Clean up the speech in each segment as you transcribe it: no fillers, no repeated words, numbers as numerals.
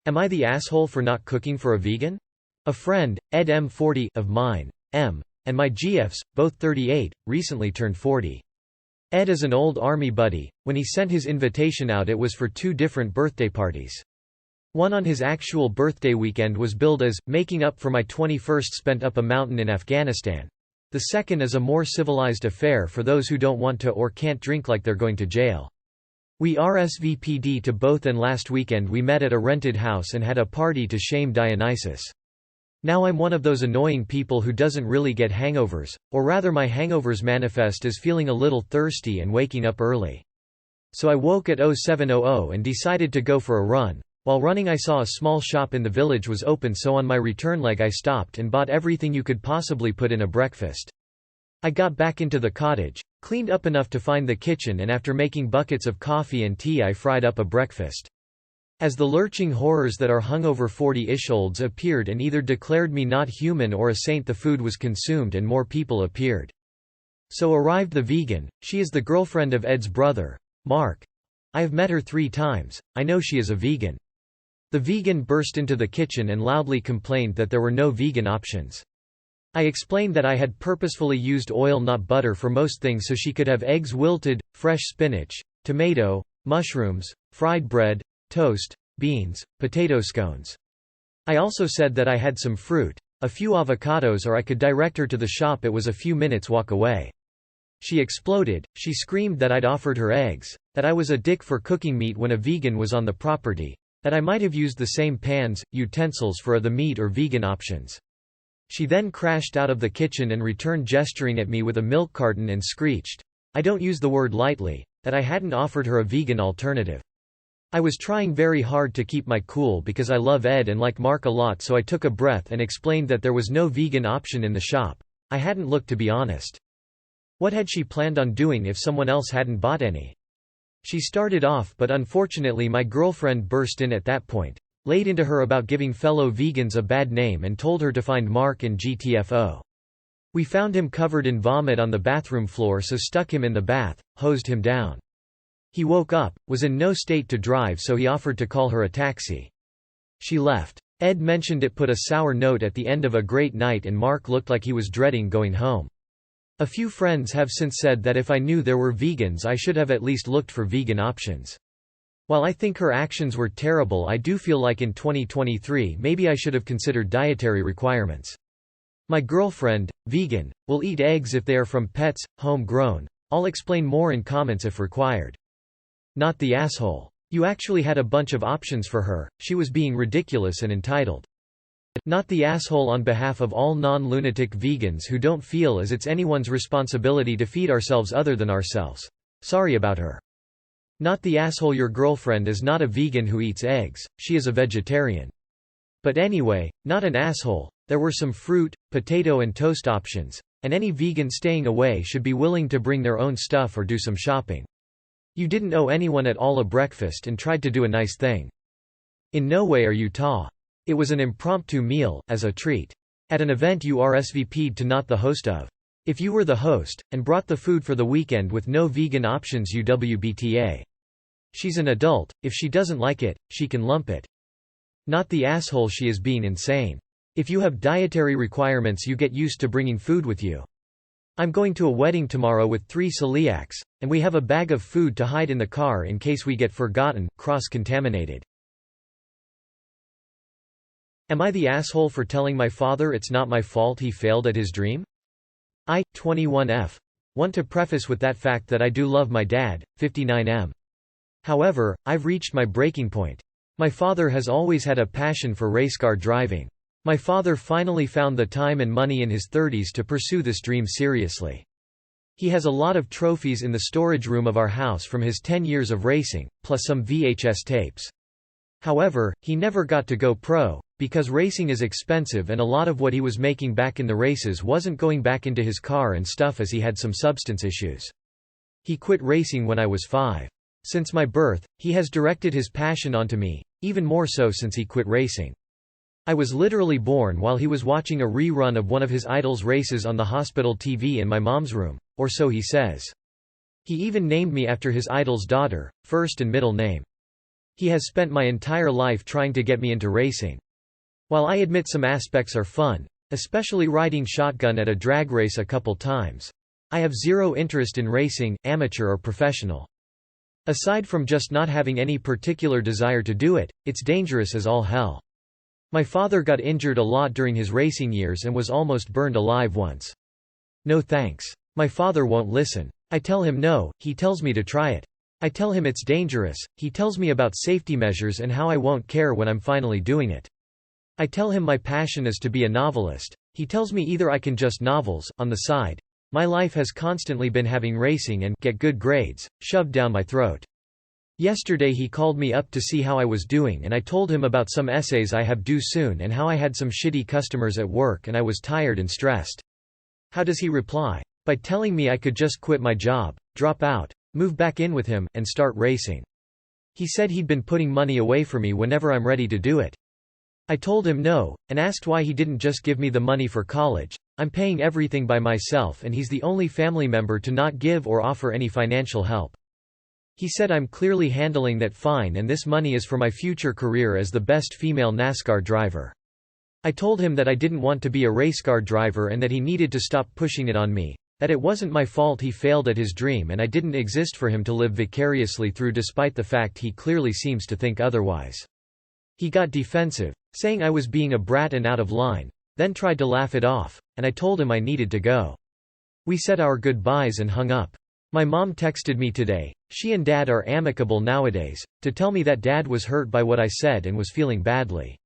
Am I the asshole for not cooking for a vegan? A friend, Ed M40 of mine, M, and my GFs, both 38, recently turned 40. Ed is an old army buddy. When he sent his invitation out, it was for 2 different birthday parties. One on his actual birthday weekend was billed as making up for my 21st spent up a mountain in Afghanistan. The second is a more civilized affair for those who don't want to or can't drink like they're going to jail. We RSVP'd to both, and last weekend we met at a rented house and had a party to shame Dionysus. Now I'm one of those annoying people who doesn't really get hangovers, or rather my hangovers manifest as feeling a little thirsty and waking up early. So I woke at 07:00 and decided to go for a run. While running I saw a small shop in the village was open, so on my return leg I stopped and bought everything you could possibly put in a breakfast. I got back into the cottage, cleaned up enough to find the kitchen, and after making buckets of coffee and tea I fried up a breakfast. As the lurching horrors that are hungover 40-ish-olds appeared and either declared me not human or a saint, the food was consumed and more people appeared. So arrived the vegan. She is the girlfriend of Ed's brother, Mark. I have met her 3 times, I know she is a vegan. The vegan burst into the kitchen and loudly complained that there were no vegan options. I explained that I had purposefully used oil not butter for most things so she could have eggs, wilted, fresh spinach, tomato, mushrooms, fried bread, toast, beans, potato scones. I also said that I had some fruit, a few avocados, or I could direct her to the shop. It was a few minutes walk away. She exploded. She screamed that I'd offered her eggs, that I was a dick for cooking meat when a vegan was on the property, that I might have used the same pans, utensils for the meat or vegan options. She then crashed out of the kitchen and returned gesturing at me with a milk carton and screeched, I don't use the word lightly, that I hadn't offered her a vegan alternative. I was trying very hard to keep my cool because I love Ed and like Mark a lot, so I took a breath and explained that there was no vegan option in the shop. I hadn't looked, to be honest. What had she planned on doing if someone else hadn't bought any? She started off, but unfortunately my girlfriend burst in at that point, laid into her about giving fellow vegans a bad name and told her to find Mark and GTFO. We found him covered in vomit on the bathroom floor, so stuck him in the bath, hosed him down. He woke up, was in no state to drive, so he offered to call her a taxi. She left. Ed mentioned it put a sour note at the end of a great night and Mark looked like he was dreading going home. A few friends have since said that if I knew there were vegans I should have at least looked for vegan options. While I think her actions were terrible, I do feel like in 2023 maybe I should have considered dietary requirements. My girlfriend, vegan, will eat eggs if they are from pets, home-grown. I'll explain more in comments if required. Not the asshole. You actually had a bunch of options for her, she was being ridiculous and entitled. Not the asshole on behalf of all non-lunatic vegans who don't feel as it's anyone's responsibility to feed ourselves other than ourselves. Sorry about her. Not the asshole, your girlfriend is not a vegan who eats eggs, she is a vegetarian. But anyway, not an asshole, there were some fruit, potato and toast options, and any vegan staying away should be willing to bring their own stuff or do some shopping. You didn't owe anyone at all a breakfast and tried to do a nice thing. In no way are you ta. It was an impromptu meal, as a treat. At an event you RSVP'd to, not the host of. If you were the host, and brought the food for the weekend with no vegan options, you WBTA. She's an adult, if she doesn't like it, she can lump it. Not the asshole, she is being insane. If you have dietary requirements you get used to bringing food with you. I'm going to a wedding tomorrow with 3 celiacs, and we have a bag of food to hide in the car in case we get forgotten, cross-contaminated. Am I the asshole for telling my father it's not my fault he failed at his dream? I, 21F, want to preface with that fact that I do love my dad, 59M. However, I've reached my breaking point. My father has always had a passion for racecar driving. My father finally found the time and money in his 30s to pursue this dream seriously. He has a lot of trophies in the storage room of our house from his 10 years of racing, plus some VHS tapes. However, he never got to go pro, because racing is expensive and a lot of what he was making back in the races wasn't going back into his car and stuff as he had some substance issues. He quit racing when I was 5. Since my birth, he has directed his passion onto me, even more so since he quit racing. I was literally born while he was watching a rerun of one of his idol's races on the hospital TV in my mom's room, or so he says. He even named me after his idol's daughter, first and middle name. He has spent my entire life trying to get me into racing. While I admit some aspects are fun, especially riding shotgun at a drag race a couple times, I have zero interest in racing, amateur or professional. Aside from just not having any particular desire to do it, it's dangerous as all hell. My father got injured a lot during his racing years and was almost burned alive once. No thanks. My father won't listen. I tell him no, he tells me to try it. I tell him it's dangerous, he tells me about safety measures and how I won't care when I'm finally doing it. I tell him my passion is to be a novelist. He tells me either I can just novels, on the side. My life has constantly been having racing and get good grades shoved down my throat. Yesterday he called me up to see how I was doing and I told him about some essays I have due soon and how I had some shitty customers at work and I was tired and stressed. How does he reply? By telling me I could just quit my job, drop out, move back in with him, and start racing. He said he'd been putting money away for me whenever I'm ready to do it. I told him no, and asked why he didn't just give me the money for college. I'm paying everything by myself and he's the only family member to not give or offer any financial help. He said I'm clearly handling that fine and this money is for my future career as the best female NASCAR driver. I told him that I didn't want to be a racecar driver and that he needed to stop pushing it on me, that it wasn't my fault he failed at his dream and I didn't exist for him to live vicariously through despite the fact he clearly seems to think otherwise. He got defensive, saying I was being a brat and out of line, then tried to laugh it off, and I told him I needed to go. We said our goodbyes and hung up. My mom texted me today, she and Dad are amicable nowadays, to tell me that Dad was hurt by what I said and was feeling badly.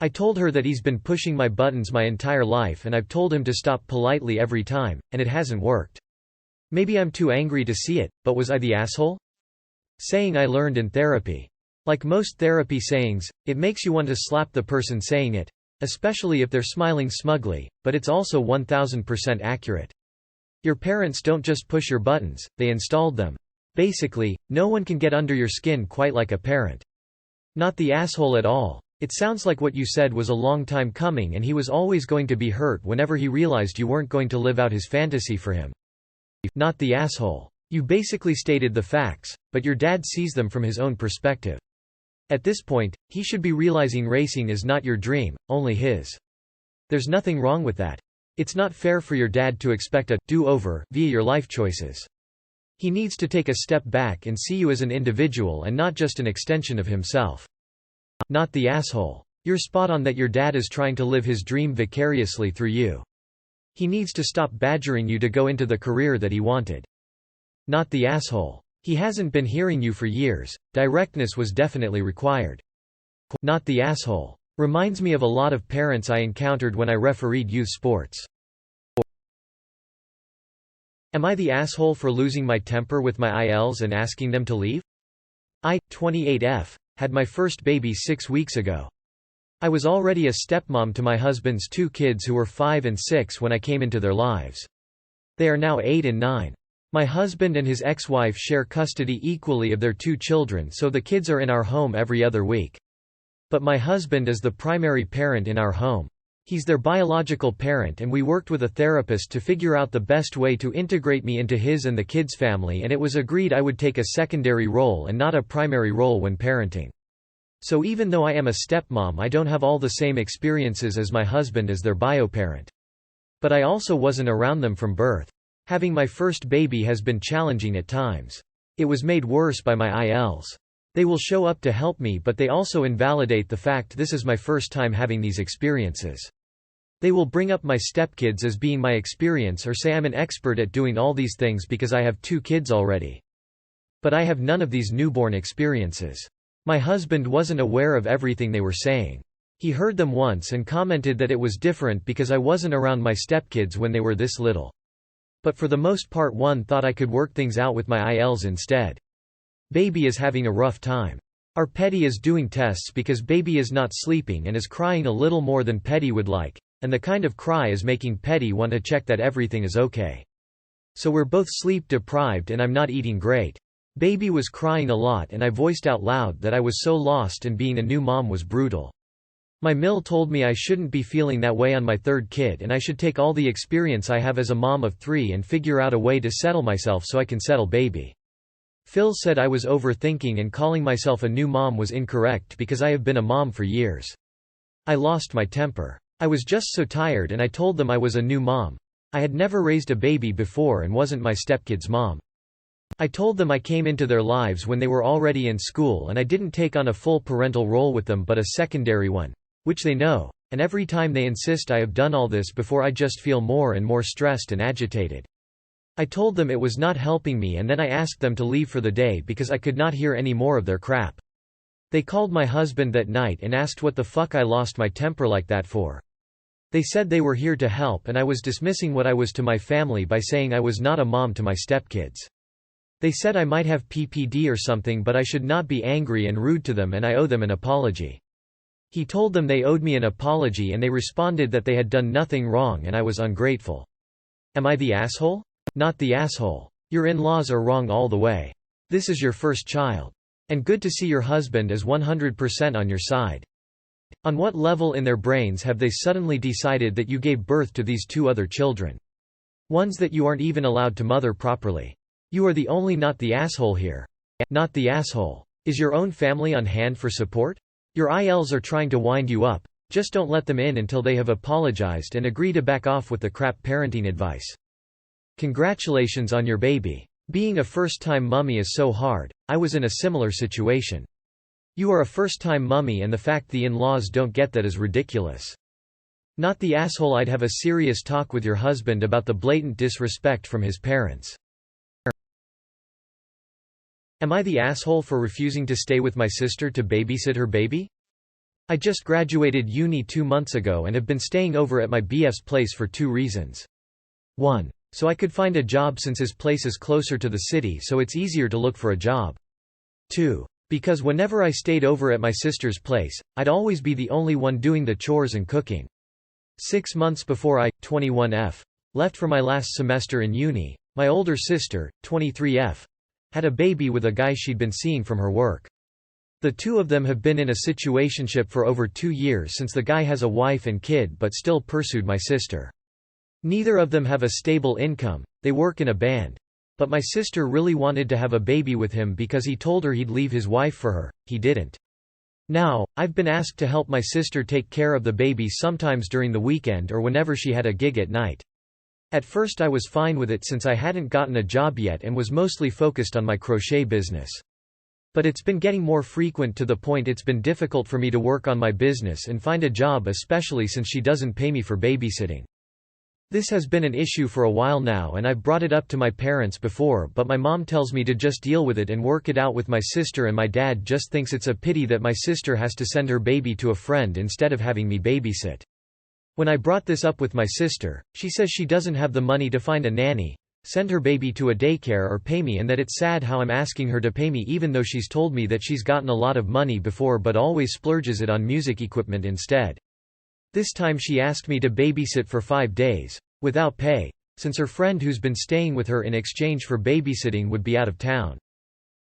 I told her that he's been pushing my buttons my entire life and I've told him to stop politely every time, and it hasn't worked. Maybe I'm too angry to see it, but was I the asshole? Saying I learned in therapy. Like most therapy sayings, it makes you want to slap the person saying it, especially if they're smiling smugly, but it's also 1000% accurate. Your parents don't just push your buttons, they installed them. Basically, no one can get under your skin quite like a parent. Not the asshole at all. It sounds like what you said was a long time coming and he was always going to be hurt whenever he realized you weren't going to live out his fantasy for him. Not the asshole. You basically stated the facts, but your dad sees them from his own perspective. At this point, he should be realizing racing is not your dream, only his. There's nothing wrong with that. It's not fair for your dad to expect a do-over via your life choices. He needs to take a step back and see you as an individual and not just an extension of himself. Not the asshole. You're spot on that your dad is trying to live his dream vicariously through you. He needs to stop badgering you to go into the career that he wanted. Not the asshole. He hasn't been hearing you for years, directness was definitely required. Not the asshole. Reminds me of a lot of parents I encountered when I refereed youth sports. Am I the asshole for losing my temper with my ILs and asking them to leave? I, 28F, had my first baby 6 weeks ago. I was already a stepmom to my husband's 2 kids who were 5 and 6 when I came into their lives. They are now 8 and 9. My husband and his ex-wife share custody equally of their 2 children, so the kids are in our home every other week. But my husband is the primary parent in our home. He's their biological parent and we worked with a therapist to figure out the best way to integrate me into his and the kids' family, and it was agreed I would take a secondary role and not a primary role when parenting. So even though I am a stepmom, I don't have all the same experiences as my husband as their bio-parent. But I also wasn't around them from birth. Having my first baby has been challenging at times. It was made worse by my ILs. They will show up to help me, but they also invalidate the fact this is my first time having these experiences. They will bring up my stepkids as being my experience or say I'm an expert at doing all these things because I have 2 kids already. But I have none of these newborn experiences. My husband wasn't aware of everything they were saying. He heard them once and commented that it was different because I wasn't around my stepkids when they were this little. But for the most part one thought I could work things out with my ILs instead. Baby is having a rough time. Our Petty is doing tests because baby is not sleeping and is crying a little more than Petty would like, and the kind of cry is making Petty want to check that everything is okay. So we're both sleep deprived and I'm not eating great. Baby was crying a lot and I voiced out loud that I was so lost and being a new mom was brutal. My mill told me I shouldn't be feeling that way on my 3rd kid and I should take all the experience I have as a mom of 3 and figure out a way to settle myself so I can settle baby. Phil said I was overthinking and calling myself a new mom was incorrect because I have been a mom for years. I lost my temper. I was just so tired and I told them I was a new mom. I had never raised a baby before and wasn't my stepkid's mom. I told them I came into their lives when they were already in school and I didn't take on a full parental role with them but a secondary one, which they know, and every time they insist I have done all this before I just feel more and more stressed and agitated. I told them it was not helping me and then I asked them to leave for the day because I could not hear any more of their crap. They called my husband that night and asked what the fuck I lost my temper like that for. They said they were here to help and I was dismissing what I was to my family by saying I was not a mom to my stepkids. They said I might have PPD or something but I should not be angry and rude to them and I owe them an apology. He told them they owed me an apology and they responded that they had done nothing wrong and I was ungrateful. Am I the asshole? Not the asshole. Your in-laws are wrong all the way. This is your first child. And good to see your husband is 100% on your side. On what level in their brains have they suddenly decided that you gave birth to these 2 other children? Ones that you aren't even allowed to mother properly. You are the only not the asshole here. Not the asshole. Is your own family on hand for support? Your ILs are trying to wind you up. Just don't let them in until they have apologized and agree to back off with the crap parenting advice. Congratulations on your baby. Being a first-time mummy is so hard. I was in a similar situation. You are a first-time mummy and the fact the in-laws don't get that is ridiculous. Not the asshole. I'd have a serious talk with your husband about the blatant disrespect from his parents. Am I the asshole for refusing to stay with my sister to babysit her baby? I just graduated uni 2 months ago and have been staying over at my BF's place for 2 reasons. 1. So I could find a job since his place is closer to the city so it's easier to look for a job. 2. Because whenever I stayed over at my sister's place, I'd always be the only one doing the chores and cooking. 6 months before I, 21F, left for my last semester in uni, my older sister, 23F, had a baby with a guy she'd been seeing from her work. The 2 of them have been in a situationship for over 2 years since the guy has a wife and kid but still pursued my sister. Neither of them have a stable income, they work in a band. But my sister really wanted to have a baby with him because he told her he'd leave his wife for her, he didn't. Now, I've been asked to help my sister take care of the baby sometimes during the weekend or whenever she had a gig at night. At first I was fine with it since I hadn't gotten a job yet and was mostly focused on my crochet business. But it's been getting more frequent to the point it's been difficult for me to work on my business and find a job, especially since she doesn't pay me for babysitting. This has been an issue for a while now and I've brought it up to my parents before but my mom tells me to just deal with it and work it out with my sister and my dad just thinks it's a pity that my sister has to send her baby to a friend instead of having me babysit. When I brought this up with my sister, she says she doesn't have the money to find a nanny, send her baby to a daycare or pay me and that it's sad how I'm asking her to pay me even though she's told me that she's gotten a lot of money before but always splurges it on music equipment instead. This time she asked me to babysit for 5 days, without pay, since her friend who's been staying with her in exchange for babysitting would be out of town.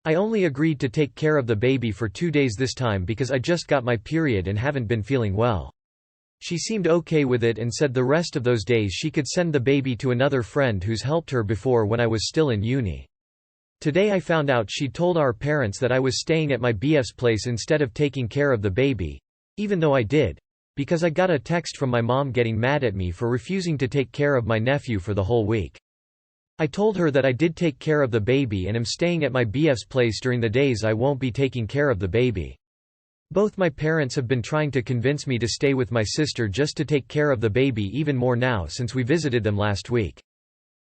I only agreed to take care of the baby for 2 days this time because I just got my period and haven't been feeling well. She seemed okay with it and said the rest of those days she could send the baby to another friend who's helped her before when I was still in uni. Today I found out she'd told our parents that I was staying at my BF's place instead of taking care of the baby, even though I did, because I got a text from my mom getting mad at me for refusing to take care of my nephew for the whole week. I told her that I did take care of the baby and am staying at my BF's place during the days I won't be taking care of the baby. Both my parents have been trying to convince me to stay with my sister just to take care of the baby even more now since we visited them last week.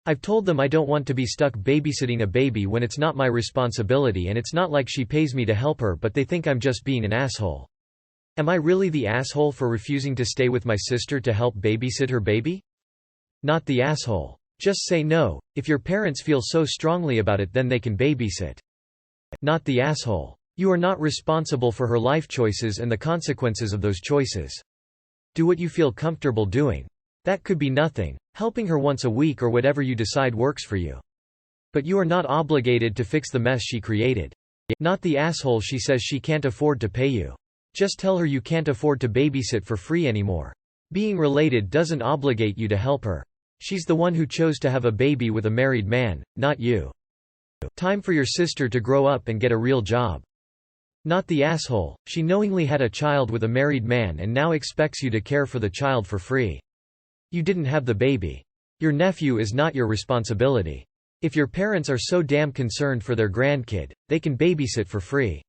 I've told them I don't want to be stuck babysitting a baby when it's not my responsibility and it's not like she pays me to help her but they think I'm just being an asshole. Am I really the asshole for refusing to stay with my sister to help babysit her baby? Not the asshole. Just say no. If your parents feel so strongly about it then they can babysit. Not the asshole. You are not responsible for her life choices and the consequences of those choices. Do what you feel comfortable doing. That could be nothing, helping her once a week or whatever you decide works for you. But you are not obligated to fix the mess she created. Not the asshole. She says she can't afford to pay you. Just tell her you can't afford to babysit for free anymore. Being related doesn't obligate you to help her. She's the one who chose to have a baby with a married man, not you. Time for your sister to grow up and get a real job. Not the asshole, she knowingly had a child with a married man and now expects you to care for the child for free. You didn't have the baby. Your nephew is not your responsibility. If your parents are so damn concerned for their grandkid, they can babysit for free.